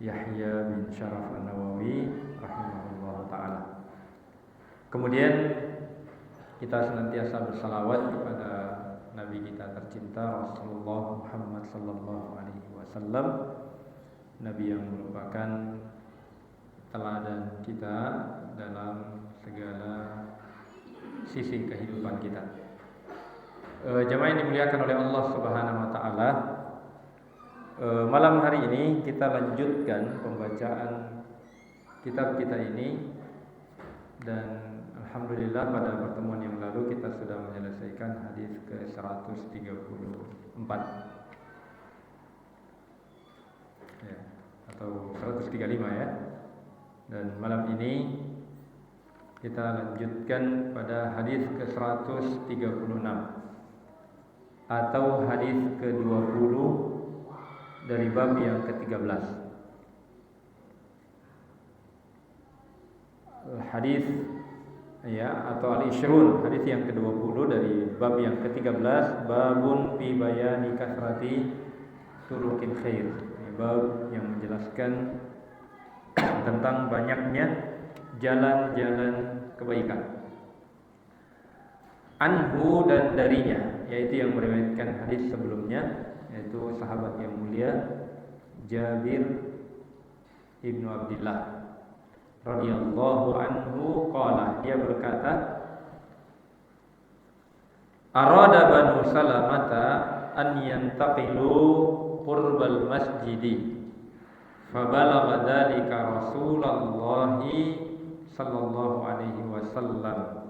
Yahya bin Syaraf An-Nawawi rahimahullah ta'ala. Kemudian kita senantiasa bersalawat kepada Nabi kita tercinta Rasulullah Muhammad sallallahu alaihi wasallam, Nabi yang merupakan teladan kita dalam segala sisi kehidupan kita. Jamaah yang dimuliakan oleh Allah Subhanahu wa taala, malam hari ini kita lanjutkan pembacaan kitab kita ini, dan alhamdulillah pada pertemuan yang lalu kita sudah menyelesaikan hadis ke-134 ya, atau 135 ya. Dan malam ini kita lanjutkan pada hadis ke-136 atau hadis ke-20 dari bab yang ke-13. Hadis ya, atau al-ishrun, hadis yang ke-20 dari bab yang ke-13, babun fi bayani kasrati turuqil khair. Ini bab yang menjelaskan tentang banyaknya jalan-jalan kebaikan. Anhu, dan darinya, yaitu yang meriwayatkan hadis sebelumnya, yaitu sahabat yang mulia Jabir ibnu Abdullah radhiyallahu anhu qala, dia berkata, arada Banu Salamata an yantaqilu qurbal masjidi fabalagha dzalika Rasulullah sallallahu alaihi wasallam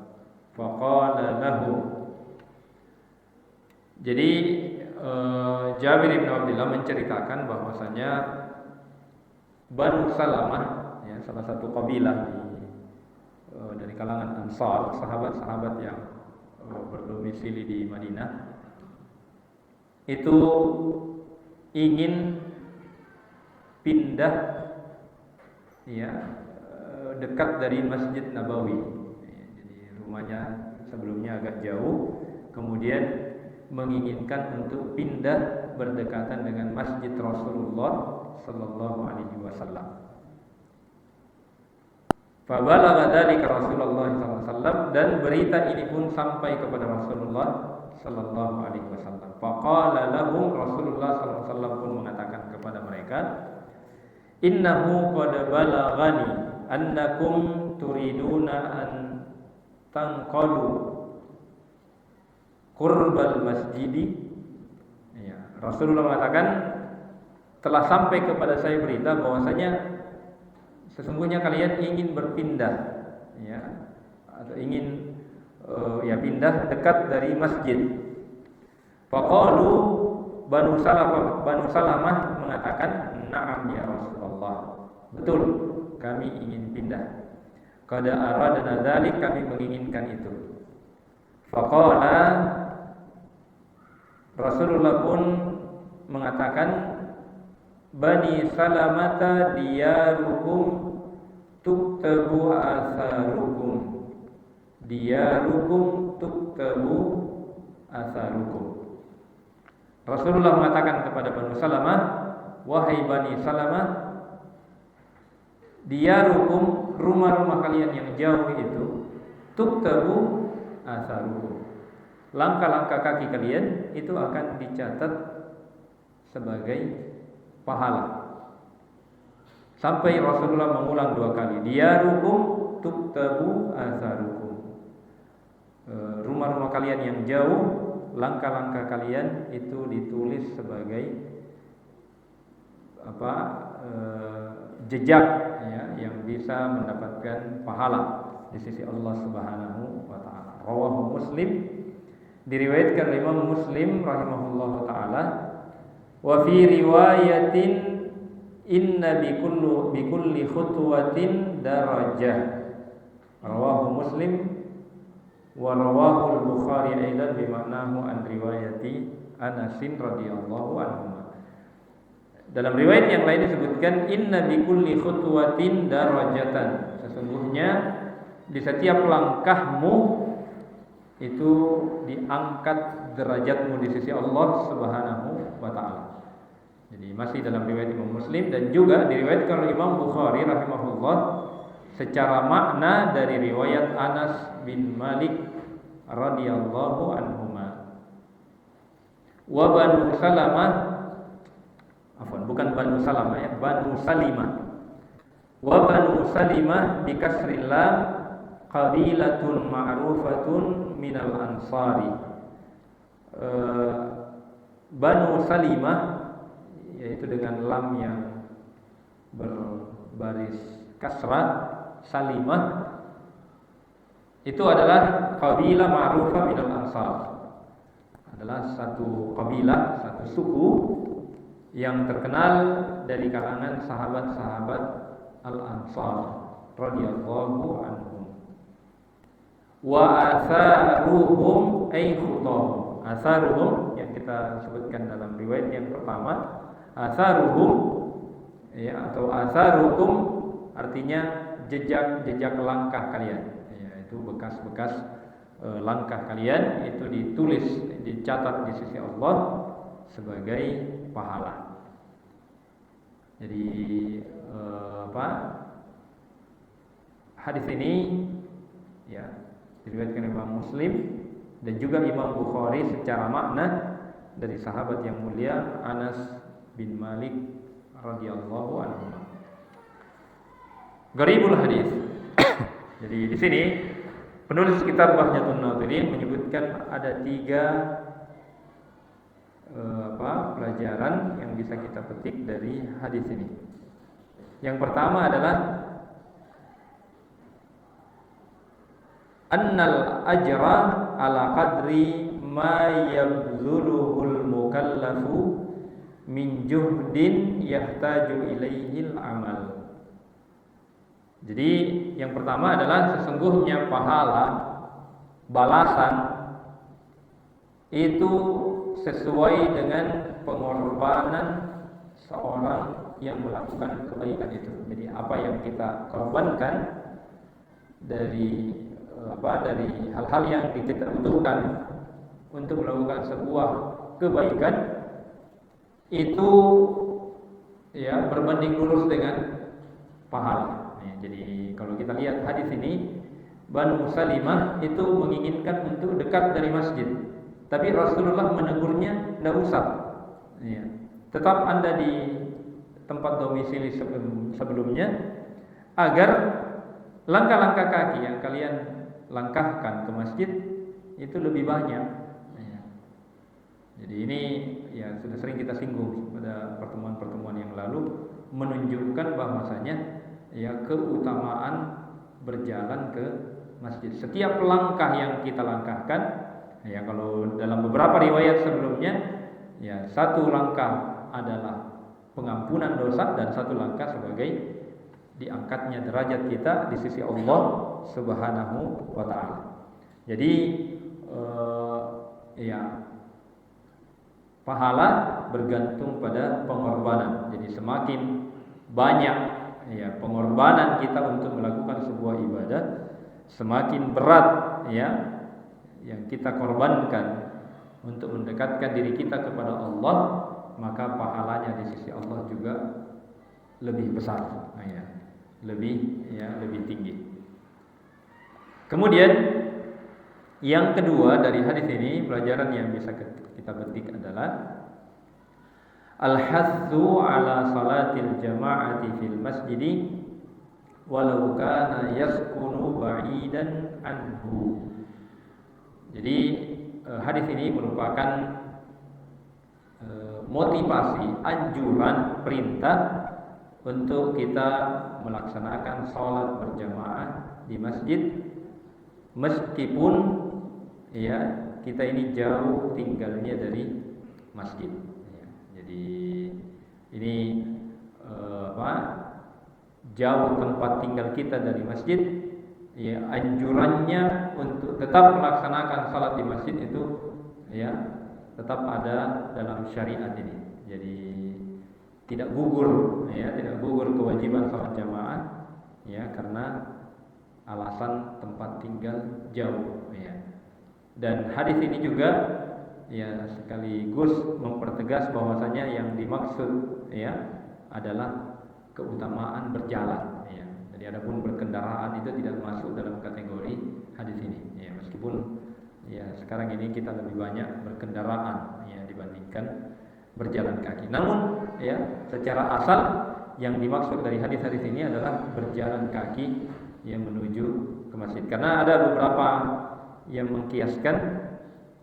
faqala lahu. Jadi Jabir bin Abdullah menceritakan bahwasanya Banu Salamah ya, salah satu kabilah dari kalangan Ansar, sahabat-sahabat yang berdomisili di Madinah, itu ingin pindah ya, dekat dari Masjid Nabawi. Jadi rumahnya sebelumnya agak jauh, kemudian menginginkan untuk pindah berdekatan dengan Masjid Rasulullah sallallahu alaihi wasallam. Fabalagha dzalika Rasulullah sallallahu alaihi wasallam, dan berita ini pun sampai kepada Rasulullah sallallahu alaihi wasallam. Faqala lahum, Rasulullah sallallahu alaihi wasallam pun mengatakan kepada mereka, innahu qad balaghani annakum turiduna an tanqadu qurbal masjidi. Ya, Rasulullah mengatakan, telah sampai kepada saya berita bahwasanya sesungguhnya kalian ingin berpindah ya, atau ingin pindah dekat dari masjid. Faqalu, Banu Salamah mengatakan, na'am ya Rasulullah, betul kami ingin pindah. Qad aradna dzalik, kami menginginkan itu. Faqala, Rasulullah pun mengatakan, Bani Salamata diyarukum tuktabu asarukum, diyarukum tuktabu asarukum. Rasulullah mengatakan kepada Banu Salamah, wahai Bani Salamah, diyarukum, rumah-rumah kalian yang jauh itu, tuktabu asarukum, langkah-langkah kaki kalian itu akan dicatat sebagai pahala. Sampai Rasulullah mengulang 2 kali, diyarukum tuktabu asarukum, rumah-rumah kalian yang jauh, langkah-langkah kalian itu ditulis sebagai jejak ya, yang bisa mendapatkan pahala di sisi Allah Subhanahu wa taala. Rawahu Muslim, diriwayatkan oleh Imam Muslim rahimahullahu taala. Wa fi riwayatin inna bikulli khutwatin darajah. Rawahu Muslim wa rawahu al-Bukhari aidan bimaknahu an riwayati Anas radhiyallahu anhu. Dalam riwayat yang lain disebutkan, inna bikulli khutwatin darajatan, sesungguhnya di setiap langkahmu itu diangkat derajatmu di sisi Allah Subhanahu wa taala. Jadi masih dalam riwayat Imam Muslim dan juga diriwayatkan oleh Imam Bukhari rahimahullah secara makna dari riwayat Anas bin Malik radhiyallahu anhuma. Wa Banu Salamah, bukan Banu Salamah ya, Banu Salimah. Wa Banu Salimah bi kasril lam qabilatun ma'rufatun minal ansari. Banu Salimah, yaitu dengan lam yang berbaris kasrah, Salimah, itu adalah qabilah ma'rufah minal ansar. Adalah satu qabilah, satu suku yang terkenal dari kalangan sahabat-sahabat Al-Ansar radhiyallahu anhum. Wa atharuhum ay khutahum. Atharuhum yang kita sebutkan dalam riwayat yang pertama, atharuhum ya, atau atharukum artinya jejak langkah kalian, yaitu bekas-bekas langkah kalian itu ditulis, dicatat di sisi Allah sebagai pahala. Jadi hadis ini ya diriwayatkan Imam Muslim dan juga Imam Bukhari secara makna dari sahabat yang mulia Anas bin Malik radhiyallahu anhu. Gharibul hadis. Jadi di sini penulis kitab Bahjatun Nadhirin menyebutkan ada 3 pelajaran yang bisa kita petik dari hadis ini. Yang pertama adalah annal ajra ala qadri ma yabzuluhul mukallafu min juhdin yahtaju ilaihil amal. Jadi yang pertama adalah sesungguhnya pahala balasan itu sesuai dengan pengorbanan seorang yang melakukan kebaikan itu. Jadi apa yang kita korbankan dari hal-hal yang kita butuhkan untuk melakukan sebuah kebaikan itu ya berbanding lurus dengan pahala. Jadi kalau kita lihat hadis ini, Banu Salimah itu menginginkan untuk dekat dari masjid, tapi Rasulullah menegurnya, tidak usah. Ya. Tetap Anda di tempat domisili sebelumnya, agar langkah-langkah kaki yang kalian langkahkan ke masjid itu lebih banyak. Ya. Jadi ini ya sudah sering kita singgung pada pertemuan-pertemuan yang lalu, menunjukkan bahwasanya ya keutamaan berjalan ke masjid. Setiap langkah yang kita langkahkan, ya kalau dalam beberapa riwayat sebelumnya, ya 1 langkah adalah pengampunan dosa dan 1 langkah sebagai diangkatnya derajat kita di sisi Allah Subhanahu wa taala. Jadi ya pahala bergantung pada pengorbanan. Jadi semakin banyak ya pengorbanan kita untuk melakukan sebuah ibadah, semakin berat ya yang kita korbankan untuk mendekatkan diri kita kepada Allah, maka pahalanya di sisi Allah juga lebih besar, ya, lebih tinggi. Kemudian yang kedua dari hadis ini, pelajaran yang bisa kita petik adalah al-hathu ala salatil jama'ati fil masjidi walau kana yaskunu ba'idan anhu. Jadi hadis ini merupakan motivasi, anjuran, perintah untuk kita melaksanakan salat berjamaah di masjid meskipun ya kita ini jauh tinggalnya dari masjid. Jadi ini jauh tempat tinggal kita dari masjid, ya anjurannya untuk tetap melaksanakan salat di masjid itu ya tetap ada dalam syariat ini. Jadi tidak gugur kewajiban salat jamaah ya karena alasan tempat tinggal jauh ya. Dan hadis ini juga ya sekaligus mempertegas bahwasanya yang dimaksud ya adalah keutamaan berjalan ya. Jadi adapun berkendaraan itu tidak masuk dalam kategori hadis ini ya, meskipun ya sekarang ini kita lebih banyak berkendaraan ya dibandingkan berjalan kaki. Namun ya secara asal yang dimaksud dari hadis-hadis ini adalah berjalan kaki yang menuju ke masjid. Karena ada beberapa yang mengkiaskan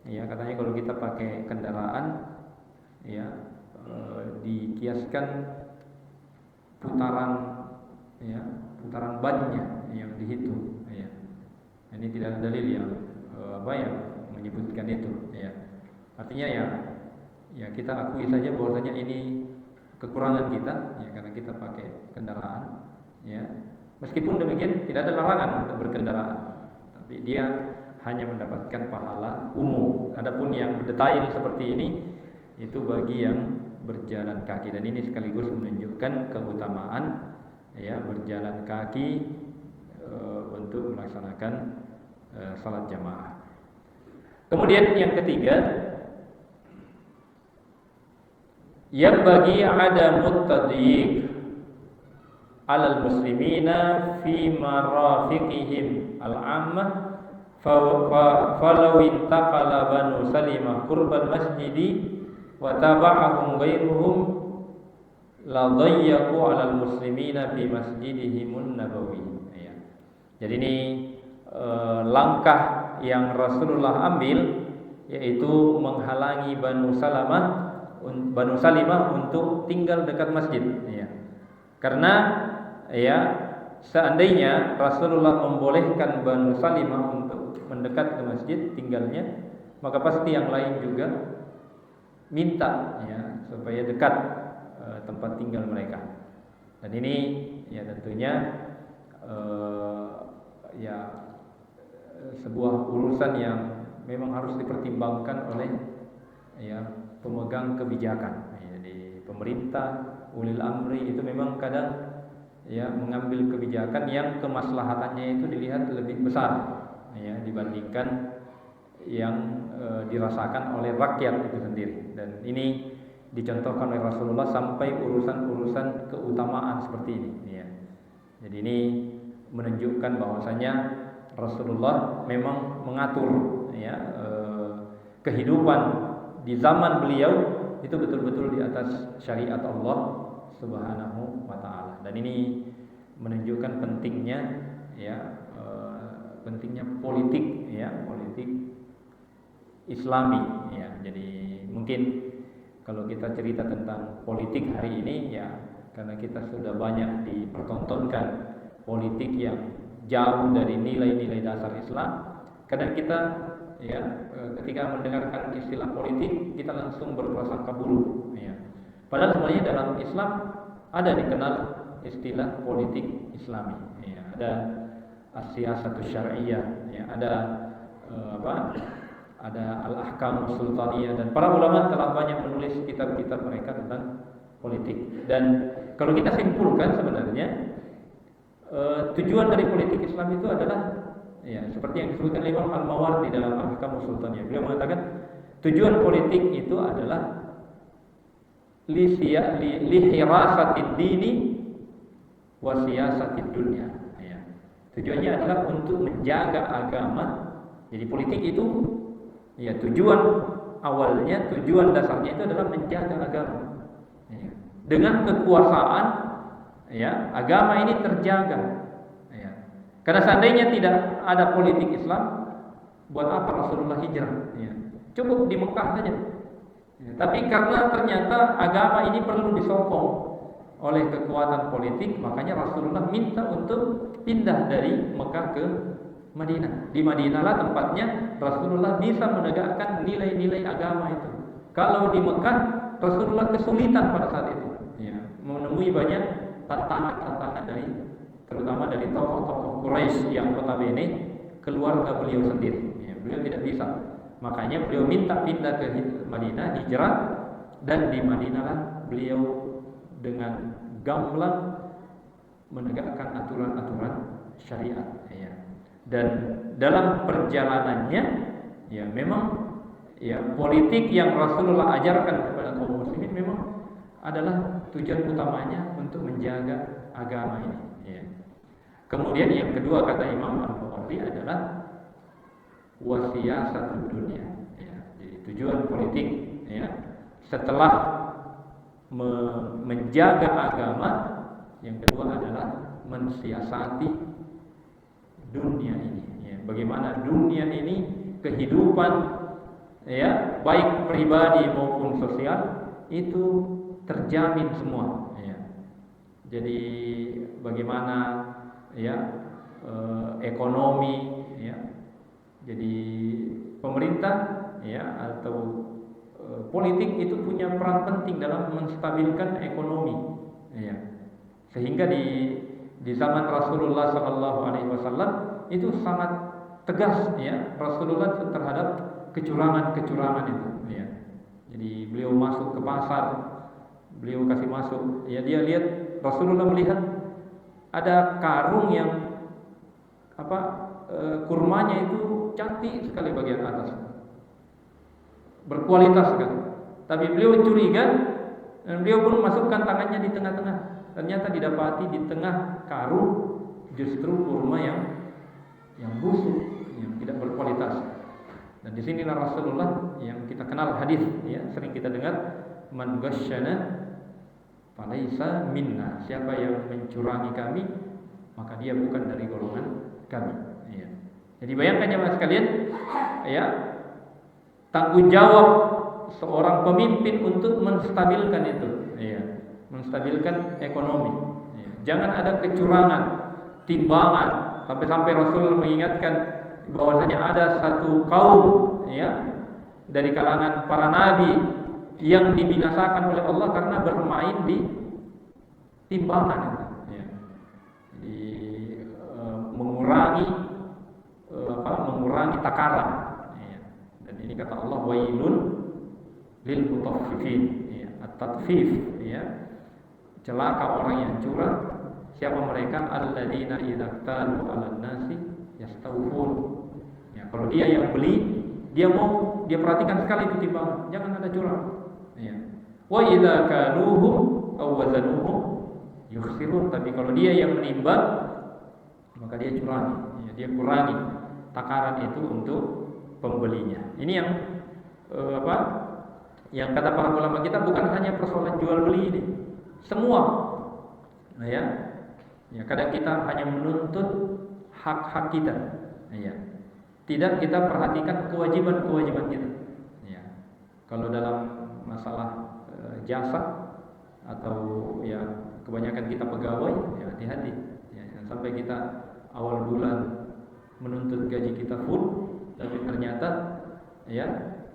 ya, katanya kalau kita pakai kendaraan ya dikiaskan putaran ya, putaran bannya yang dihitung ya. Ini tidak ada dalil yang yang menyebutkan itu ya. Artinya ya kita akui saja bahwasanya ini kekurangan kita ya, karena kita pakai kendaraan ya. Meskipun demikian tidak ada larangan untuk berkendaraan, tapi dia hanya mendapatkan pahala umum. Adapun yang detail seperti ini itu bagi yang berjalan kaki, dan ini sekaligus menunjukkan keutamaan ya berjalan kaki untuk melaksanakan salat jamaah. Kemudian yang ketiga, yang bagi ada mutadiq alal muslimina fi marafiqihim al-ammah falau intaqala banu salimah qurbal masjidi wa taba'ahum ghairuhum la dayyaqu alal muslimina fi masjidihimun nabawi ya. Jadi ini langkah yang Rasulullah ambil, yaitu menghalangi Banu Salimah untuk tinggal dekat masjid ya. Karena ya seandainya Rasulullah membolehkan Banu Salimah untuk mendekat ke masjid tinggalnya, maka pasti yang lain juga minta ya supaya dekat tempat tinggal mereka. Dan ini ya tentunya ya sebuah urusan yang memang harus dipertimbangkan oleh ya pemegang kebijakan. Jadi pemerintah, ulil amri itu memang kadang ya mengambil kebijakan yang kemaslahatannya itu dilihat lebih besar ya dibandingkan yang dirasakan oleh rakyat itu sendiri. Dan ini dicontohkan oleh Rasulullah sampai urusan-urusan keutamaan seperti ini ya. Jadi ini menunjukkan bahwasanya Rasulullah memang mengatur ya kehidupan di zaman beliau itu betul-betul di atas syariat Allah Subhanahu wa taala. Dan ini menunjukkan pentingnya ya pentingnya politik ya, politik Islami ya. Jadi mungkin kalau kita cerita tentang politik hari ini ya, karena kita sudah banyak dipertontonkan politik yang jauh dari nilai-nilai dasar Islam, kadang kita ya ketika mendengarkan istilah politik kita langsung berprasangka buruk ya. Padahal sebenarnya dalam Islam ada dikenal istilah politik Islami ya. Ada as-siyasatus syar'iyyah ya, ada ada al-ahkam sultaniyah, dan para ulama telah banyak menulis kitab-kitab mereka tentang politik. Dan kalau kita simpulkan sebenarnya tujuan dari politik Islam itu adalah ya seperti yang disebutkan oleh Imam Al-Mawardi dalam Ahkam Sultaniyah. Beliau mengatakan tujuan politik itu adalah li hirasatid dini wa siyasatid dunya ya. Tujuannya adalah untuk menjaga agama. Jadi politik itu ya tujuan awalnya, tujuan dasarnya itu adalah menjaga agama ya. Dengan kekuasaan ya agama ini terjaga ya. Karena seandainya tidak ada politik Islam, buat apa Rasulullah hijrah ya? Cukup di Mekah saja ya. Tapi karena ternyata agama ini perlu disokong oleh kekuatan politik, makanya Rasulullah minta untuk pindah dari Mekah ke Madinah. Di Madinahlah tempatnya Rasulullah bisa menegakkan nilai-nilai agama itu. Kalau di Mekah Rasulullah kesulitan pada saat itu ya, menemui banyak tantangan dari terutama dari tokoh-tokoh Quraisy yang notabene keluarga beliau sendiri ya, beliau tidak bisa. Makanya beliau minta pindah ke Madinah, hijrah, dan di Madinahlah beliau dengan gamblang menegakkan aturan-aturan syariat ya. Dan dalam perjalanannya ya memang ya politik yang Rasulullah ajarkan kepada kaum muslimin memang adalah tujuan utamanya untuk menjaga agama ini. Ya. Kemudian yang kedua kata Imam Al-Bukhari adalah wasiyasatud dunia. Ya. Jadi tujuan politik ya, setelah menjaga agama, yang kedua adalah mensiasati dunia ini. Ya. Bagaimana dunia ini kehidupan ya baik pribadi maupun sosial itu terjamin semua. Ya. Jadi bagaimana ya ekonomi ya. Jadi pemerintah ya atau politik itu punya peran penting dalam menstabilkan ekonomi ya. Sehingga di zaman Rasulullah SAW itu sangat tegas ya Rasulullah terhadap kecurangan itu ya. Jadi beliau masuk ke pasar, beliau kasih masuk ya, dia lihat, Rasulullah melihat ada karung yang kurmanya itu cantik sekali bagian atas, berkualitas kan. Tapi beliau curiga dan beliau pun masukkan tangannya di tengah-tengah. Ternyata didapati di tengah karung justru kurma yang busuk, yang tidak berkualitas. Dan di sinilah Rasulullah yang kita kenal hadis ya, sering kita dengar, man ghasyana falaisa minna. Siapa yang mencurangi kami, maka dia bukan dari golongan kami. Ya. Jadi bayangkan jemaah sekalian, ya, tanggung jawab seorang pemimpin untuk menstabilkan itu, ya, menstabilkan ekonomi. Ya. Jangan ada kecurangan, timbangan, sampai Rasul mengingatkan bahwasanya ada satu kaum, ya, dari kalangan para nabi yang dibinasakan oleh Allah karena bermain di timbangan, ya. Jadi mengurangi takaran. Ya. Dan ini kata Allah, wailun lil mutaffifin, ya, at-tatfif, ya. Celaka orang yang curang. Siapa mereka? Alladzina idza talu 'alan nasi yastawfun. Ya, kalau dia yang beli, dia perhatikan sekali itu timbangan, jangan ada curang. Ya. Wa idza kaluhum aw wazanuhum yukhsirun. Tapi kalau dia yang menimbang, maka dia curangi. Ya, dia kurangi takaran itu untuk pembelinya. Ini yang yang kata para ulama kita bukan hanya persoalan jual beli ini, semua. Nah, ya, kadang kita hanya menuntut hak-hak kita, ya. Tidak kita perhatikan kewajiban-kewajiban kita. Ya. Kalau dalam masalah jasa atau ya kebanyakan kita pegawai, ya hati-hati. Ya, sampai kita awal bulan menuntut gaji kita full, tapi ternyata ya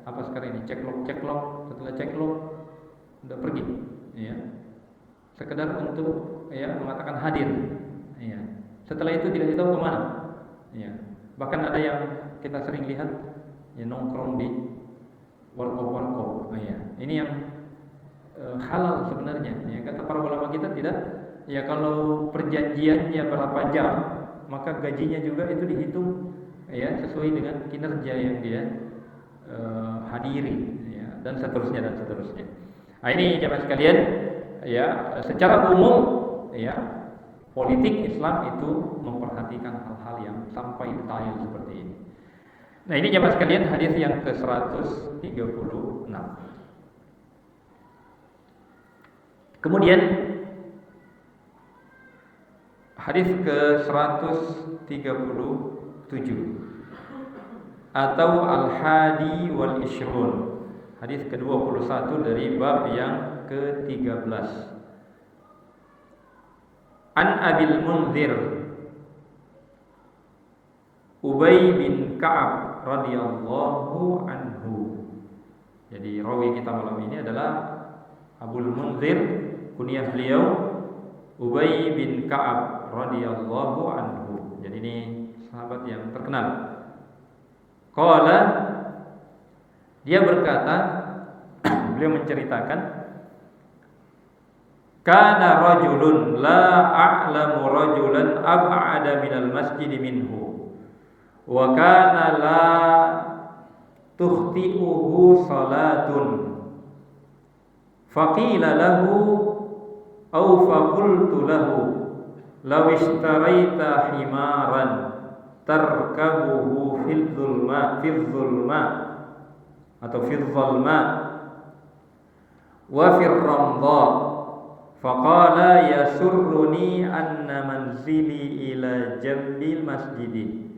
sekarang ini ceklok, setelah ceklok udah pergi, ya. Sekedar untuk ya mengatakan hadir, ya. Setelah itu tidak tahu kemana, ya. Bahkan ada yang kita sering lihat ya nongkrong di warkop, ya. Ini yang halal sebenarnya, ya. Kata para ulama kita tidak, ya kalau perjanjiannya berapa jam, maka gajinya juga itu dihitung ya sesuai dengan kinerja yang dia hadiri, ya, dan seterusnya. Nah, ini jemaah sekalian, ya, secara umum ya politik Islam itu memperhatikan hal-hal yang sampai detail seperti ini. Nah, ini jemaah sekalian hadis yang ke-136. Kemudian hadis ke-137 atau al-hadi wal ishrun, hadis ke-21 dari bab yang ke-13. An Abil Munzir Ubay bin Ka'ab radhiyallahu anhu. Jadi rawi kita malam ini adalah Abul Munzir, kunyah beliau Ubay bin Ka'ab radhiyallahu anhu. Jadi ini sahabat yang terkenal. Qala, dia berkata, beliau menceritakan, kana rajulun la a'lamu rajulan ab'ada minal masjid minhu wa kana la tukhti'uhu salatun. Faqila lahu aw faqultu lahu law ishtaraita himaran tarkabuhu fil zulma atau fil zulma wa fir ramdha faqala yasurruni anna manzili ila jambil masjidi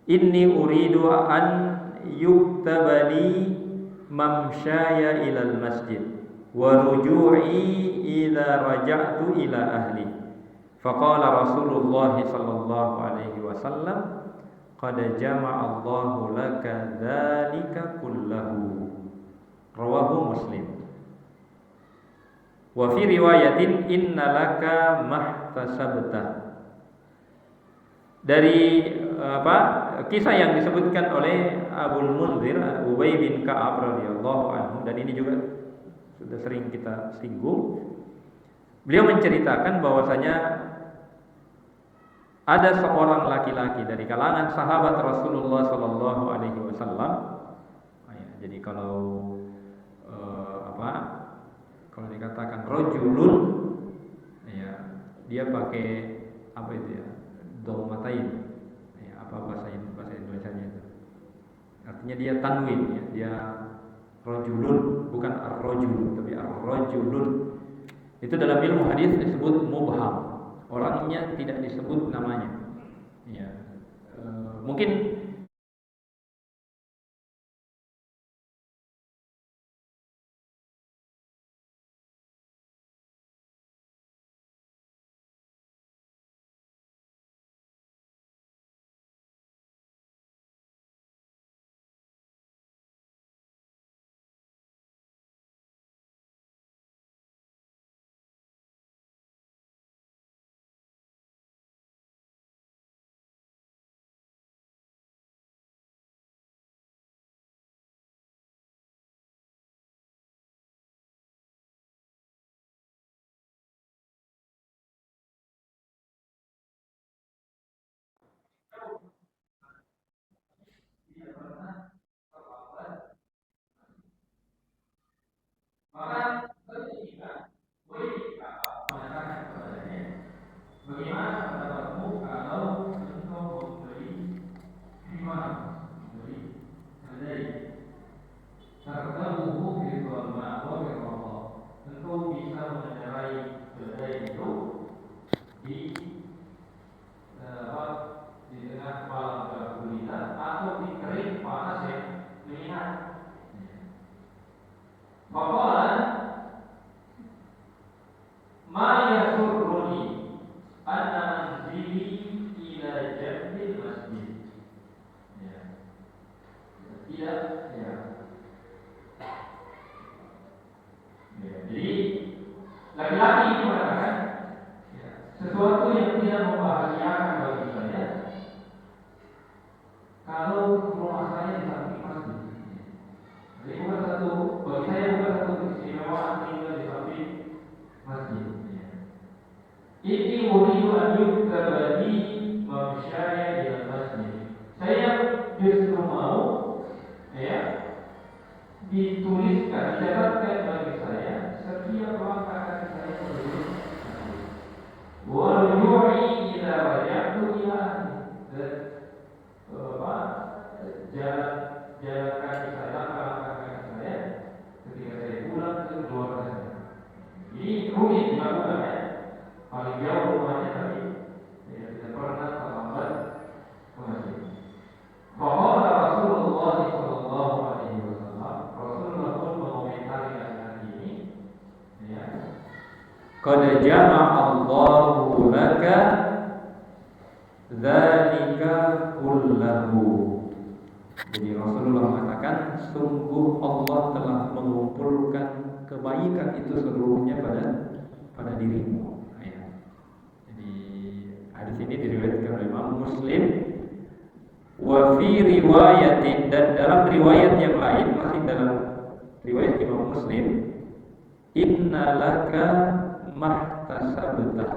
inni uridu an yuktabali mamshaya ilal masjid wa ruju'i idza raja'tu ila ahli. Faqala Rasulullah sallallahu alaihi wasallam qad jama'a Allahu laka dzalika kullahu. Rawahu Muslim. Wa fi riwayatin innalaka mahtasabta. Dari kisah yang disebutkan oleh Abul Munzir Ubay bin Ka'ab radhiyallahu anhu, dan ini juga sudah sering kita singgung. Beliau menceritakan bahwasanya ada seorang laki-laki dari kalangan sahabat Rasulullah sallallahu alaihi wasallam. Jadi kalau kalau dikatakan rajulun, ya, dia pakai apa itu ya? Dhammatain. Ya, apa bahasa Indonesianya itu? Artinya dia tanwin, ya. Dia rajulun, bukan ar-rajul, tapi ar-rajulun. Itu dalam ilmu hadis disebut mubham. Orangnya tidak disebut namanya. Ya. Mungkin maka ketika mengatakan kepadanya, bagaimana pendapatmu kalau engkau membeli himar, membeli keledai, tarkabuhu fil dhamma wa fil ramdha, engkau bisa mengendarai keledai itu di di tengah malam bergulita atau di kering panas yang menyengat. Faqala ma yasurruni anna manzili ila jambil masjid. Ya. Tidak, ya. Jadi laki-laki ini mengatakan, ya, sesuatu yang tidak membahagiakan bagi saya kalau rumah saya di samping masjid. Jadi bukan satu, bagi saya bukan satu keistimewaan tinggal di samping masjid. Ini uridu an yuktabali mamsyaya ila masjid. Saya justru mau, ya, dituliskan, dicatatkan bagi saya setiap langkah kaki saya menuju masjid. Wa ruju'i ila raja'tu ila jalan kaki saya, langkah kaki saya ketika saya pulang ke keluarga saya. Ini rumit dilakukan, ya. Paling jauh rumahnya tapi tidak pernah terlambat ke masjid. Faqala Rasulullah sallallahu alaihi wasallam, Rasulullah pun mengomentari ayat ini, ya. Qad jama'a Allahu laka dzalika kullahu. Jadi Rasulullah mengatakan, sungguh Allah telah mengumpulkan kebaikan itu seluruhnya pada dirimu. Ya. Jadi hadis ini diriwayatkan oleh Imam Muslim. Wa fi riwayatin, dan dalam riwayat yang lain, masih dalam riwayat Imam Muslim, innalaka mahtasabta,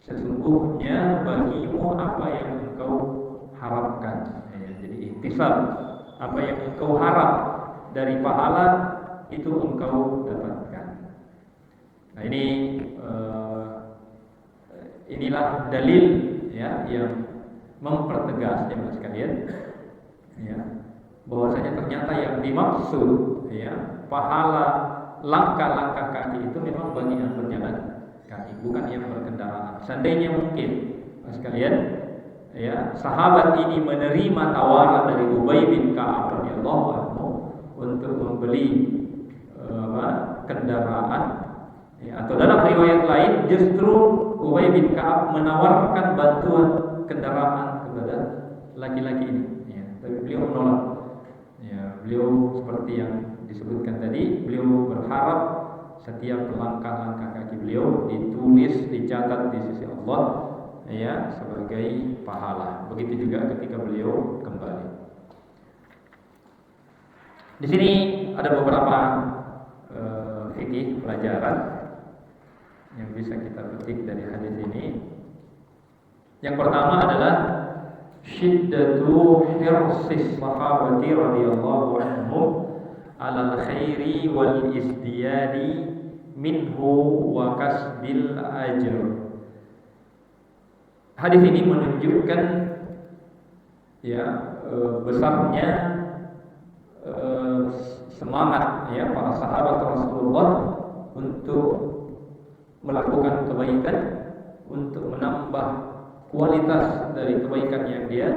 sesungguhnya bagimu apa yang engkau harapkan. Jadi ihtisab, Apa yang engkau harap dari pahala itu engkau dapatkan. Nah ini inilah dalil ya yang mempertegas ya sekalian ya bahwasanya ternyata yang dimaksud ya pahala langkah-langkah kaki itu memang bagi yang berjalan kaki, bukan yang berkendaraan. Seandainya mungkin sekalian ya sahabat ini menerima tawaran dari Ubay bin Ka'ab radhiyallahu anhu untuk membeli kendaraan ya, atau dalam riwayat lain justru Ubay bin Ka'ab menawarkan bantuan kendaraan kepada laki-laki ini ya, tapi beliau menolak ya, beliau seperti yang disebutkan tadi, beliau berharap setiap langkah-langkah kaki beliau ditulis, dicatat di sisi Allah ya sebagai pahala. Begitu juga ketika beliau kembali. Di sini ada beberapa fikih pelajaran yang bisa kita petik dari hadis ini. Yang pertama adalah syiddatu hirsis sahabati radhiyallahu anhum alal khairi wal izdiyadi minhu wa kasbil ajr. Hadis ini menunjukkan ya besarnya semangat ya para sahabat Rasulullah untuk melakukan kebaikan, untuk menambah kualitas dari kebaikan yang dia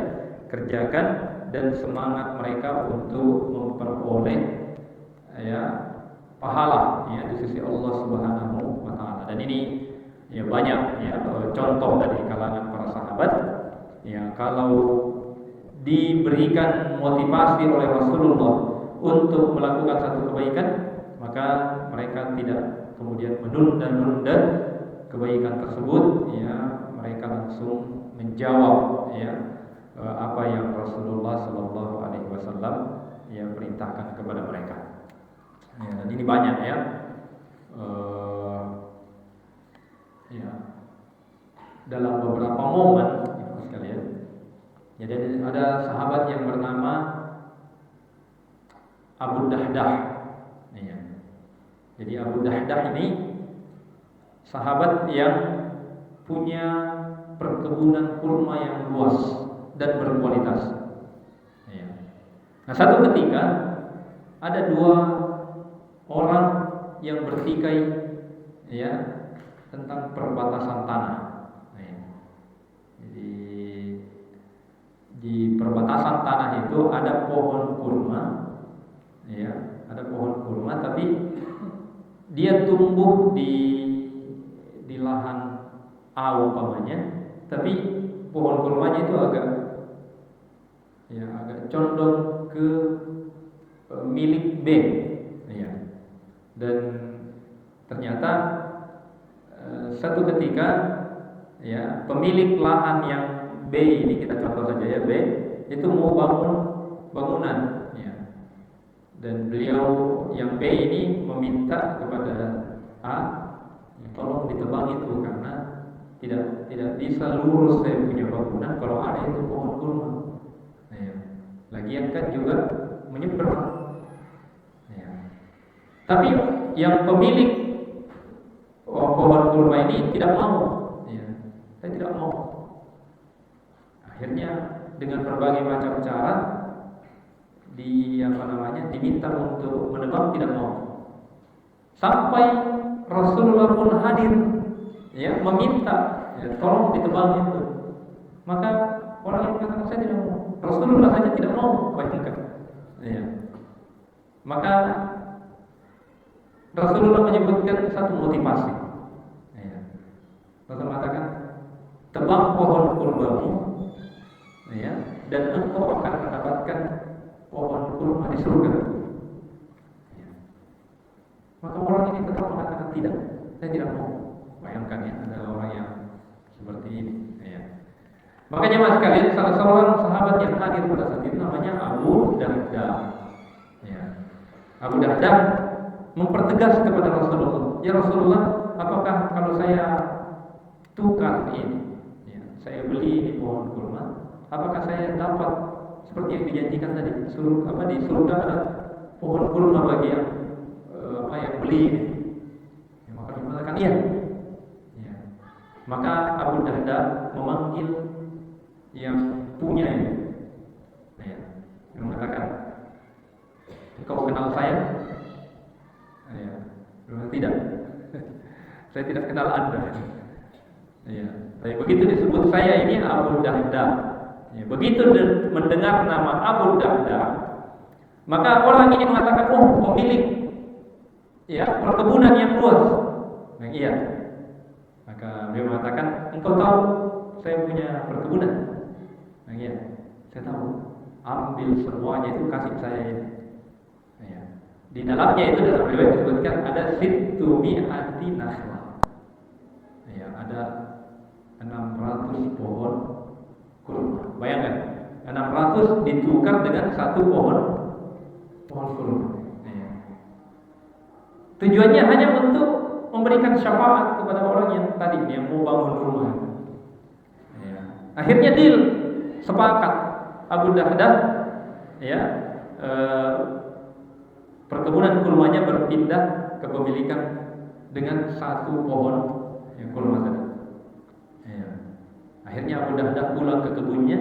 kerjakan, dan semangat mereka untuk memperoleh ya pahala ya di sisi Allah Subhanahu wa taala. Dan ini ya banyak ya contoh dari kalangan para sahabat ya, kalau diberikan motivasi oleh Rasulullah untuk melakukan satu kebaikan, maka mereka tidak kemudian menunda-nunda kebaikan tersebut ya, mereka langsung menjawab ya apa yang Rasulullah Shallallahu Alaihi Wasallam ya perintahkan kepada mereka. Ya, dan ini banyak ya, ya dalam beberapa momen sekalian. Jadi ada sahabat yang bernama Abu Dahdah. Ya. Jadi Abu Dahdah ini sahabat yang punya perkebunan kurma yang luas dan berkualitas. Ya. Nah satu ketika ada dua orang yang bertikai ya tentang perbatasan tanah. Ya. Jadi di perbatasan tanah itu ada pohon kurma, ya ada pohon kurma, tapi dia tumbuh di lahan A umpamanya, tapi pohon kurmanya itu agak condong ke milik B, ya. Dan ternyata satu ketika ya pemilik lahan yang B ini, kita contoh saja ya B, itu mau bangun bangunan, ya. Dan beliau yang B ini meminta kepada A, tolong ditebang itu karena tidak bisa lurus saya punya bangunan kalau ada itu pohon kurma. Ya. Lagian kan juga menyeberang. Ya. Tapi yang pemilik pohon kurma ini tidak mau. Ya. Saya tidak mau. Akhirnya dengan berbagai macam cara diminta untuk menebang, tidak mau. Sampai Rasulullah pun hadir ya meminta ya, tolong ditebang itu. Maka orang yang mengatakan saya tidak mau, Rasulullah saja tidak mau, bayangkan. Ya. Maka Rasulullah menyebutkan satu motivasi. Ya. Rasul mengatakan tebang pohon kurmamu, ya, dan engkau akan mendapatkan pohon kurma di surga. Ya. Maka orang ini tetap mengatakan tidak, saya tidak mau. Bayangkan ya, ada orang yang seperti ini. Ya. Makanya mas sekalian, salah seorang sahabat yang hadir pada saat itu namanya Abu Dahdah. Ya. Abu Dahdah mempertegas kepada Rasulullah, ya Rasulullah, apakah kalau saya tukar ini, ya, saya beli ini pohon kurma, apakah saya dapat seperti yang dijanjikan tadi, di surga ada pohon kurma bagi yang yang beli. Ya, maka dia mengatakan iya. Ya. Maka Abu Darda memanggil yang punya ini. Ya. Dia mengatakan, "Kau kenal saya?" Ya. Tidak. Saya tidak kenal Anda. Ya. Tapi begitu disebut saya ini Abu Darda. Ya. Begitu mendengar nama Abu Darda, maka orang ini mengatakan, "Oh, pemilik perkebunan yang luas." Nah, iya. Maka dia mengatakan, "Engkau tahu saya punya perkebunan?" Nah, iya. "Saya tahu. Ambil semuanya itu, kasih saya ini." Nah, iya. Di dalamnya itu dalam riwayat disebutkan ada situmi'ati nakhlah. Ya, ada 600 pohon kurma. Bayangkan, 600 ditukar dengan satu pohon kurma. Ya. Tujuannya hanya untuk memberikan syafaat kepada orang yang tadi yang mau bangun rumah. Ya. Akhirnya deal, sepakat Abu Darda, perkebunan kurmanya berpindah kepemilikan dengan satu pohon kurma tadi. Ya. Akhirnya Abu Darda pulang ke kebunnya.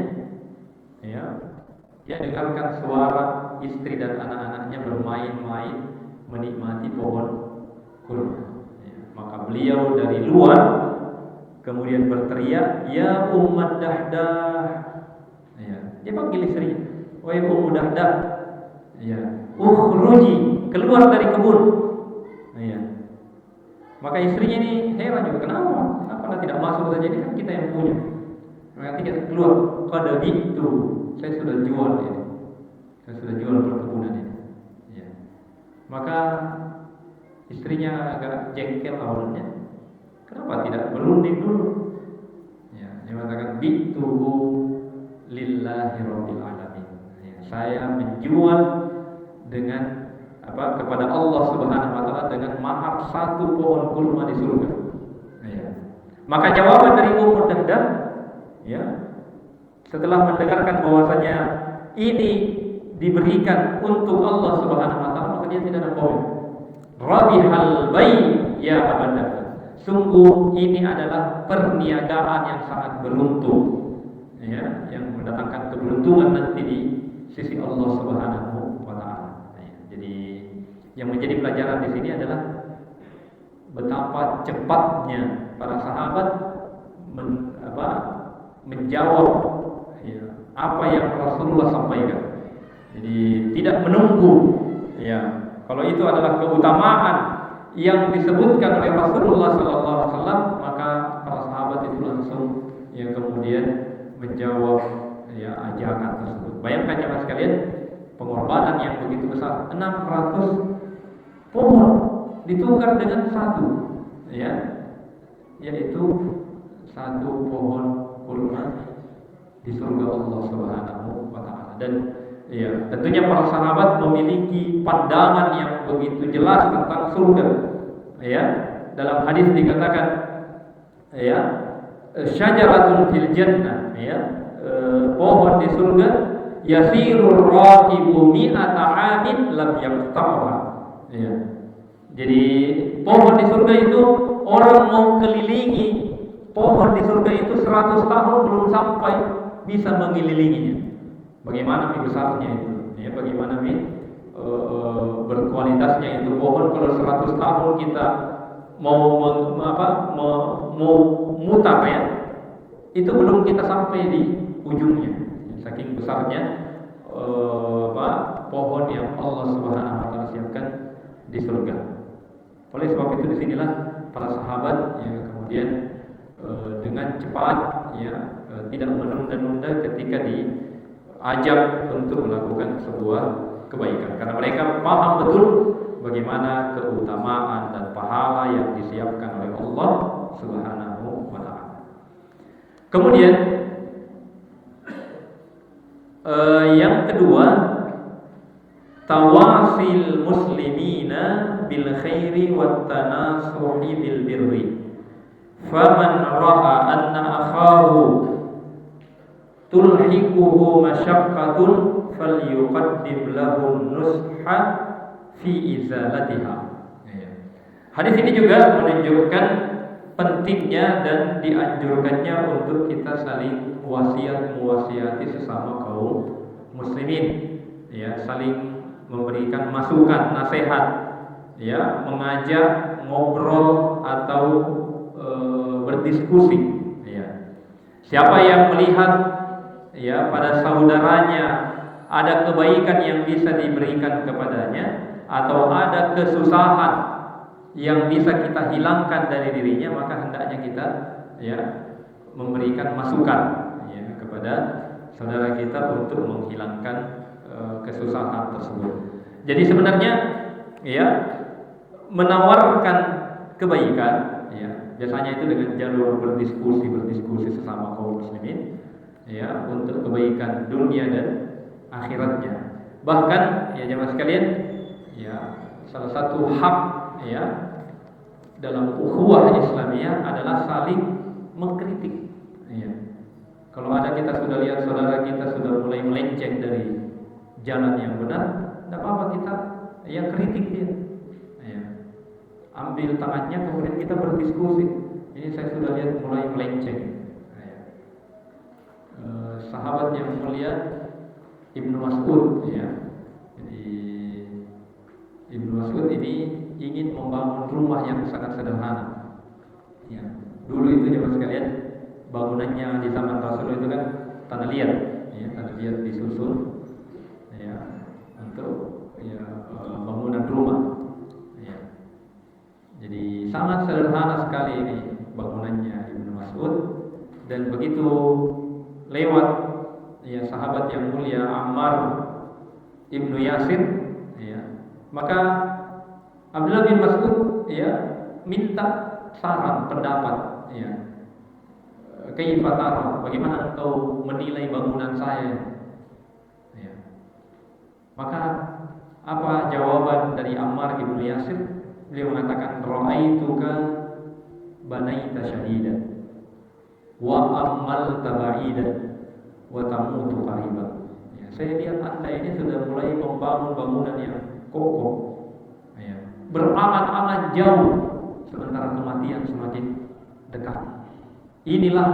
Dia dengarkan suara istri dan anak-anaknya bermain-main menikmati pohon kurma. Maka beliau dari luar kemudian berteriak, "Ya Ummat Dahdah." Dia panggil istrinya, "Wahai Ummu Dahdah, ukhruji, keluar dari kebun." Maka istrinya ini heran juga, kenapa Anda tidak masuk saja, ini kan kita yang punya. Maka kita keluar, "Qad bi'tu, saya sudah jual ini. Saya sudah jual perkebunan ini." Maka istrinya agak jengkel awalnya. Kenapa tidak berunding dulu? Dia mengatakan, "Bi'tuhu lillahi rabbil alamin." Saya menjual dengan kepada Allah Subhanahu wa taala dengan mahar satu pohon kurma di surga. Maka jawaban dari Ummu Darda, setelah mendengarkan bahwasanya ini diberikan untuk Allah Subhanahu wa taala, maka dia tidak ada komen. Rabihal bai' ya Abu Darda. Sungguh ini adalah perniagaan yang sangat beruntung, yang mendatangkan keberuntungan nanti di sisi Allah Subhanahu wa taala. Jadi yang menjadi pelajaran di sini adalah betapa cepatnya para sahabat menjawab apa yang Rasulullah sampaikan. Jadi tidak menunggu. Kalau itu adalah keutamaan yang disebutkan oleh Rasulullah SAW, maka para sahabat itu langsung kemudian menjawab ajakan tersebut. Bayangkan jemaah sekalian, pengorbanan yang begitu besar, 600 pohon ditukar dengan satu, yaitu satu pohon kurma di surga Allah Subhanahu wa taala. Dan tentunya para sahabat memiliki pandangan yang begitu jelas tentang surga. Dalam hadis dikatakan, syajaratun fil jannah, pohon di surga, yasirur raqibu mi'ata 'amin lam yaqta'ha. Jadi pohon di surga itu orang mau kelilingi pohon di surga itu 100 tahun belum sampai bisa mengelilinginya. Bagaimana besarnya itu? Bagaimana berkualitasnya itu pohon. Kalau 100 tahun kita mau mutar itu belum kita sampai di ujungnya. Saking besarnya pohon yang Allah Subhanahu wa taala siapkan di surga. Oleh sebab itu disinilah para sahabat kemudian dengan cepat tidak menunda-nunda ketika diajak untuk melakukan sebuah kebaikan, karena mereka paham betul bagaimana keutamaan dan pahala yang disiapkan oleh Allah Subhanahu wa taala. Kemudian yang kedua, tawasil muslimina bil khairi wat tanasuhi bil birri. Faman ra'a anna akhahu tulhiquhu masyaqqatun falyuqaddim lahu nusha fi izalatiha. Hadis ini juga menunjukkan pentingnya dan dianjurkannya untuk kita saling wasiat-muwasiati sesama kaum muslimin, ya, saling memberikan masukan, nasihat, ya, mengajak ngobrol atau berdiskusi, ya. Siapa yang melihat, ya, pada saudaranya ada kebaikan yang bisa diberikan kepadanya atau ada kesusahan yang bisa kita hilangkan dari dirinya, maka hendaknya kita, ya, memberikan masukan, ya, kepada saudara kita untuk menghilangkan kesusahan tersebut. Jadi sebenarnya, ya, menawarkan kebaikan, ya, biasanya itu dengan jalur berdiskusi sesama kaum muslimin, ya, untuk kebaikan dunia dan akhiratnya. Bahkan, ya, jemaah sekalian, ya, salah satu hak, ya, dalam ukhuwah Islamiyah adalah saling mengkritik, ya. Kalau ada kita sudah lihat saudara kita sudah mulai melenceng dari jalan yang benar, tidak apa-apa kita, ya, kritik dia, ya. Ambil tangannya kemudian kita berdiskusi. Ini saya sudah lihat mulai melenceng, ya. Sahabat yang mulia Ibnu Mas'ud, ya. Jadi Ibnu Mas'ud ini ingin membangun rumah yang sangat sederhana, ya. Dulu itu jemaah sekalian, bangunannya di zaman Rasul itu kan tanah liat, ya, tanah liat disusun, ya, untuk, ya, bangunan rumah, ya. Jadi sangat sederhana sekali ini bangunannya Ibnu Mas'ud. Dan begitu lewat, ya, sahabat yang mulia Ammar Ibnu Yasir, ya, maka Abdullah bin Mas'ud, ya, minta saran, pendapat, ya, kaifa tara, bagaimana engkau menilai bangunan saya, ya. Maka apa jawaban dari Ammar Ibnu Yasir? Beliau mengatakan, ra'aituka banaita syadidan wa amalta ba'idan wa tamutu qariban. Ya, saya lihat Anda ini sudah mulai membangun bangunan yang kokoh, ya, beraman-aman jauh, sementara kematian semakin dekat. Inilah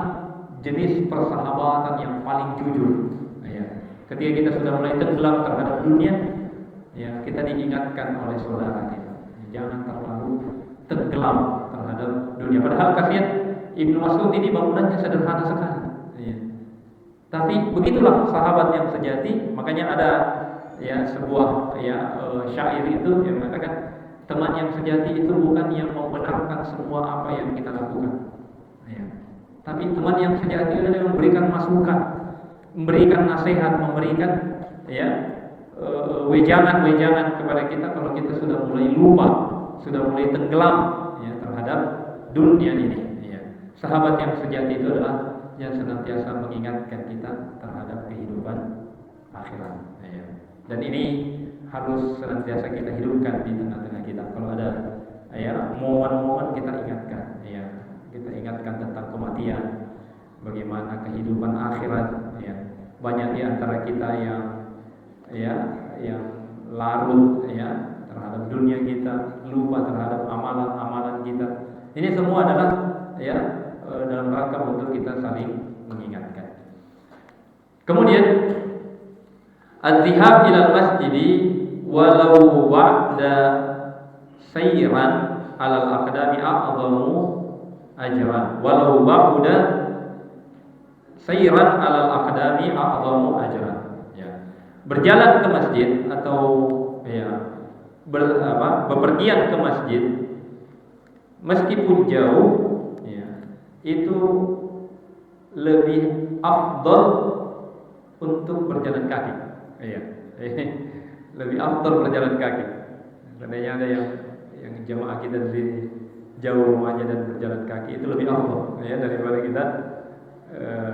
jenis persahabatan yang paling jujur, ya. Ketika kita sudah mulai tenggelam terhadap dunia, ya, kita diingatkan oleh saudara kita, jangan terlalu tenggelam terhadap dunia. Padahal kasihan Ibnu Mas'ud ini bangunannya sederhana sekali, ya. Tapi begitulah sahabat yang sejati. Makanya ada, ya, sebuah, ya, syair itu yang mengatakan, teman yang sejati itu bukan yang membenarkan semua apa yang kita lakukan, ya. Tapi teman yang sejati adalah yang memberikan masukan, memberikan nasihat, memberikan, ya, wejangan-wejangan kepada kita kalau kita sudah mulai lupa, sudah mulai tenggelam, ya, terhadap dunia ini, ya. Sahabat yang sejati itu adalah yang senantiasa mengingatkan kita terhadap kehidupan akhirat, ya. Dan ini harus senantiasa kita hidupkan di tengah-tengah kita. Kalau ada, ya, momen-momen kita ingatkan, ya, kita ingatkan tentang kematian, bagaimana kehidupan akhirat, ya. Banyak di antara kita yang, ya, yang larut, ya, terhadap dunia kita, lupa terhadap amalan-amalan kita. Ini semua adalah, ya, dalam rangka untuk kita saling mengingatkan. Kemudian az-zihab ilal masjidi walau ba'da sayran alal aqdami a'zamu ajran, walau ba'da sayran alal aqdami a'zamu ajran, ya. Berjalan ke masjid atau, ya, bepergian ke masjid meskipun jauh, ya, itu lebih afdal untuk berjalan kaki, ya. Lebih afdal berjalan kaki. Seandainya ada yang jamaah kita dari jauh rumahnya dan berjalan kaki, itu lebih afdal, ya, daripada kita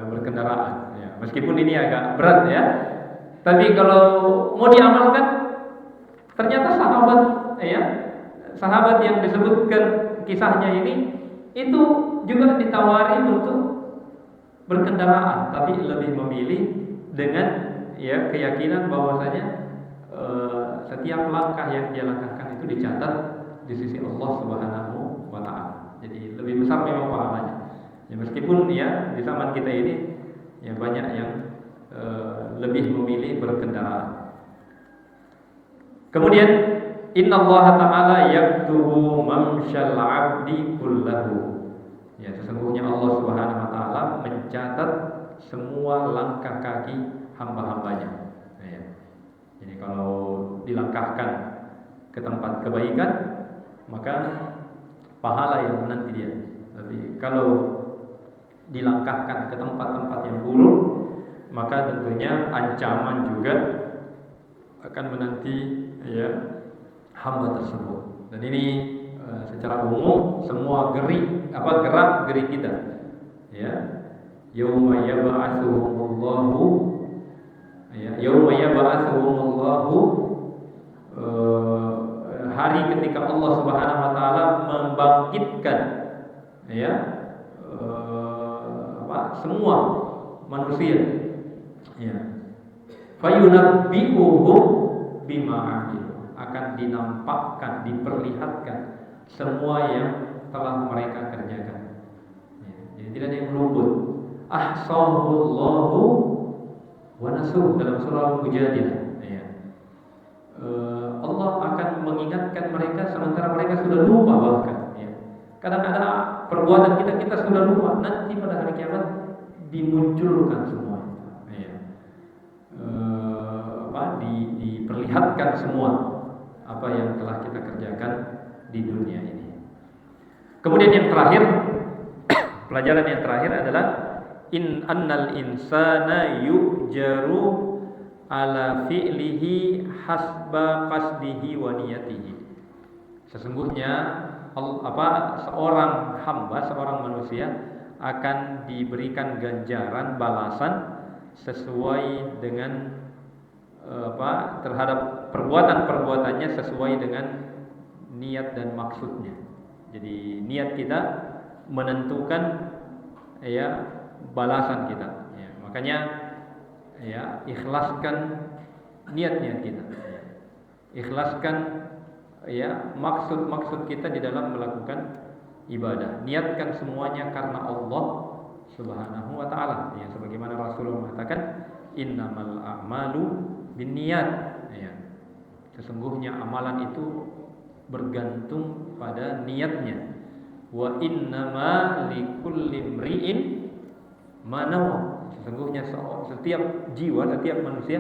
berkendaraan, ya. Meskipun ini agak berat, ya, tapi kalau mau diamalkan, ternyata sahabat, ya, sahabat yang disebutkan kisahnya ini itu juga ditawari untuk berkendaraan, tapi lebih memilih dengan ya keyakinan bahwasanya setiap langkah yang dia langkahkan itu dicatat di sisi Allah Subhanahu wa taala. Jadi lebih besar memang pahalanya. Ya meskipun ya di zaman kita ini ya banyak yang lebih memilih berkendaraan. Kemudian Inna Allah Ta'ala yaktubu mamsyal abdi kullahu. Ya, sesungguhnya Allah Subhanahu wa taala mencatat semua langkah kaki hamba-hambanya. Ya. Jadi kalau dilangkahkan ke tempat kebaikan, maka pahala yang menanti dia. Tapi kalau dilangkahkan ke tempat-tempat yang buruk, maka tentunya ancaman juga akan menanti ya hamba tersebut. Dan ini secara umum semua gerak geri kita ya yauma yab'atsuhumullahu ya yauma yab'atsuhumullahu hari ketika Allah Subhanahu wa taala membangkitkan ya semua manusia ya fayunabbi'uhum bima 'amilu, akan dinampakkan, diperlihatkan semua yang telah mereka kerjakan. Ya, jadi tidak ada yang luput. Ahsahullahu wa nasuh dalam surah Al-Mujadilah. Ya. Allah akan mengingatkan mereka sementara mereka sudah lupa bahkan. Ya. Kadang ada perbuatan kita sudah lupa. Nanti pada hari kiamat dimunculkan semua. Ya. Diperlihatkan semua apa yang telah kita kerjakan di dunia ini. Kemudian yang terakhir, pelajaran yang terakhir adalah annal insana yujaru ala fi'lihi hasba qasdihi wa niyatihi. Sesungguhnya seorang hamba, seorang manusia akan diberikan ganjaran balasan sesuai dengan terhadap perbuatan-perbuatannya sesuai dengan niat dan maksudnya. Jadi niat kita menentukan ya balasan kita. Ya, makanya ya ikhlaskan niat-niat kita. Ya. Ikhlaskan ya maksud kita di dalam melakukan ibadah. Niatkan semuanya karena Allah Subhanahu wa taala. Ya, sebagaimana Rasulullah mengatakan innamal a'malu binniyat. Ya. Sesungguhnya amalan itu bergantung pada niatnya. Wa innama likulli imri'in ma nawa. Sesungguhnya setiap jiwa, setiap manusia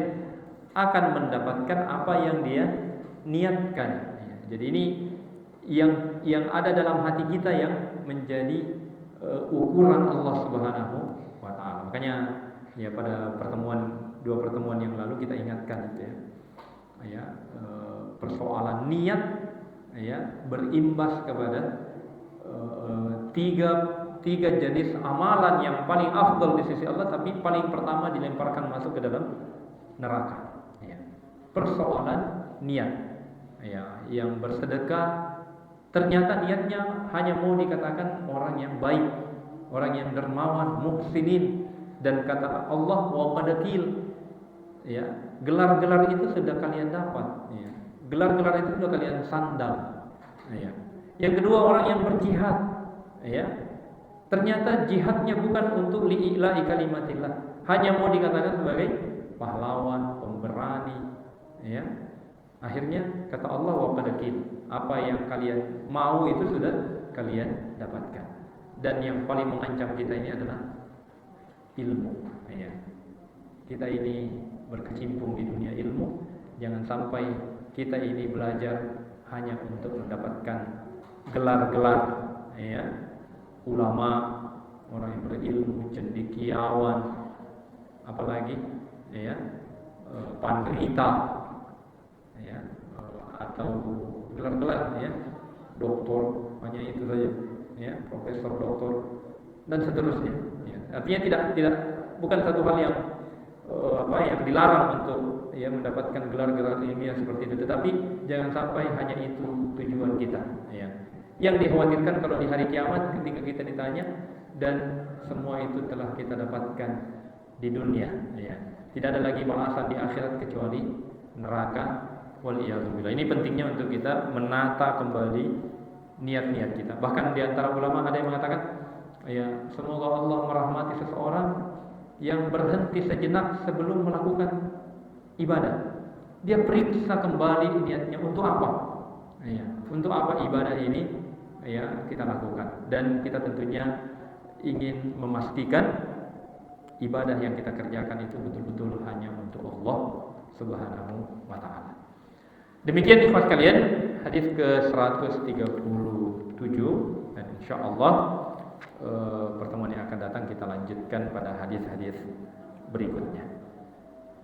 akan mendapatkan apa yang dia niatkan. Jadi ini yang ada dalam hati kita yang menjadi ukuran Allah Subhanahu wa taala. Makanya ya pada dua pertemuan yang lalu kita ingatkan itu ya. Persoalan niat ya berimbas kepada tiga jenis amalan yang paling afdal di sisi Allah, tapi paling pertama dilemparkan masuk ke dalam neraka. Ya. Persoalan niat. Ya, yang bersedekah ternyata niatnya hanya mau dikatakan orang yang baik, orang yang dermawan, muhsinin, dan kata Allah wa qadakil. Ya, gelar-gelar itu sudah kalian dapat. Ya. Gelar-gelar itu sudah kalian sandang. Ya. Yang kedua orang yang berjihad. Ya. Ternyata jihadnya bukan untuk li'ila'i kalimatillah, hanya mau dikatakan sebagai pahlawan, pemberani. Ya. Akhirnya kata Allah wa qadakil, apa yang kalian mau itu sudah kalian dapatkan. Dan yang paling mengancam kita ini adalah ilmu. Ya. Kita ini berkecimpung di dunia ilmu, jangan sampai kita ini belajar hanya untuk mendapatkan gelar-gelar, ya, ulama, orang yang berilmu, cendekiawan, apalagi, ya, penderita, ya, atau gelar-gelar, ya, doktor, hanya itu saja, ya, profesor, doktor, dan seterusnya. Ya. Artinya bukan satu hal yang yang dilarang untuk ya mendapatkan gelar-gelar ilmiah seperti itu, tetapi jangan sampai hanya itu tujuan kita. Ya. Yang dikhawatirkan kalau di hari kiamat ketika kita ditanya dan semua itu telah kita dapatkan di dunia, ya. Tidak ada lagi balasan di akhirat kecuali neraka. Waliyadzubillah. Ini pentingnya untuk kita menata kembali niat-niat kita. Bahkan di antara ulama ada yang mengatakan, ya, semoga Allah merahmati seseorang yang berhenti sejenak sebelum melakukan ibadah. Dia periksa kembali niatnya untuk apa? Ya, untuk apa ibadah ini ya kita lakukan. Dan kita tentunya ingin memastikan ibadah yang kita kerjakan itu betul-betul hanya untuk Allah Subhanahu wa taala. Demikian ikhwan sekalian, hadis ke-137, dan insyaallah pertemuan yang akan datang kita lanjutkan pada hadis-hadis berikutnya.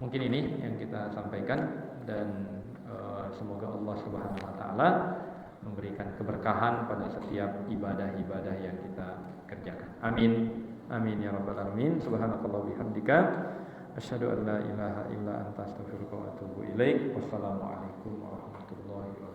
Mungkin ini yang kita sampaikan, dan semoga Allah Subhanahu wa taala memberikan keberkahan pada setiap ibadah-ibadah yang kita kerjakan. Amin. Amin ya rabbal alamin. Subhanakallah bihamdika asyhadu an la ilaha illa anta astaghfiruka wa atubu ilaik. Wassalamualaikum warahmatullahi wabarakatuh.